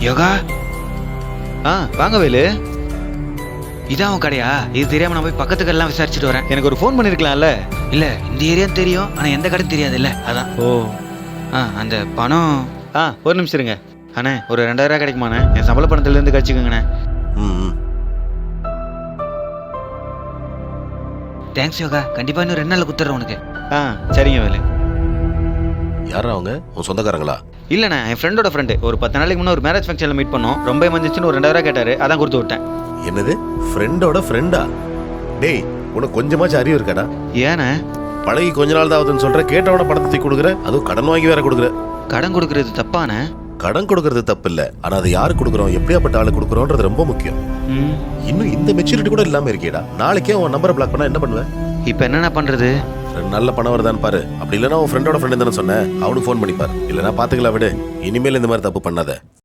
யோகா வாங்க வேலு. இதான் உன் கடையா? இது தெரியாம நான் போய் பக்கத்து கடைலாம் விசாரிச்சுட்டு வரேன். எனக்கு ஒரு ஃபோன் பண்ணிருக்கலாம்ல. இல்ல இந்த ஏரியா தெரியும், ஆனா எந்த கடை தெரியாது இல்ல, அதான். ஓ அந்த பணம். ஒரு நிமிஷம் இருங்க. அண்ணே ஒரு 2000 கிடைக்குமாண்ணே? என் சம்பள பணத்துல இருந்து கழிச்சுக்கோங்கண்ணே. ம் தேங்க்ஸ் யோகா, கண்டிப்பா இன்னும் 2 நாள்ல குத்துறேன் உனக்கு. சரிங்க வேலு. யாரா அவங்க? உன் சொந்தக்காரங்களா? இல்லண்ணே, என் ஃப்ரெண்டோட ஃப்ரெண்டு. ஒரு 10 நாளைக்கு முன்னே ஒரு மேரேஜ் ஃபங்க்ஷன்ல மீட் பண்ணோம். ரொம்ப எமர்ஜென்சின்னு ஒரு 2000 கேட்டாரு, அதான் கொடுத்து விட்டேன். என்னது ஃப்ரெண்டோட ஃப்ரெண்டா? டேய் உனக்கு கொஞ்சமாச்சும் அறிவு இருக்காடா? ஏண்ணே? பழகி கொஞ்ச நாள் தான் ஆகுதுன்னு சொல்ற, கேட்டவன பணத்தை கொடுக்குற, அதுவும் கடன் வாங்கி வேற கொடுக்குற. கடன் கொடுக்கறது தப்பானே? கடன் கொடுக்கறது தப்பு இல்ல, ஆனா அதை யாரு கொடுக்குறோம், எப்படியாப்பட்ட ஆளு கொடுக்குறோன்றது ரொம்ப முக்கியம். இன்னும் இந்த மெச்சூரிட்டி கூட இல்லாம இருக்கேடா. நாளைக்கே உன் நம்பரை பிளாக் பண்ணா என்ன பண்ணுவேன்? இப்ப என்னென்ன பண்றது? நல்ல பணம் வருதான்னு பாரு. அப்படி இல்லைன்னா உன் ஃப்ரெண்டோட ஃப்ரெண்டு தானே சொன்னேன், அவனுக்கு ஃபோன் பண்ணி பாரு. இல்லைன்னா பாத்துக்கலாம், விடு. இனிமேல் இந்த மாதிரி தப்பு பண்ணாத.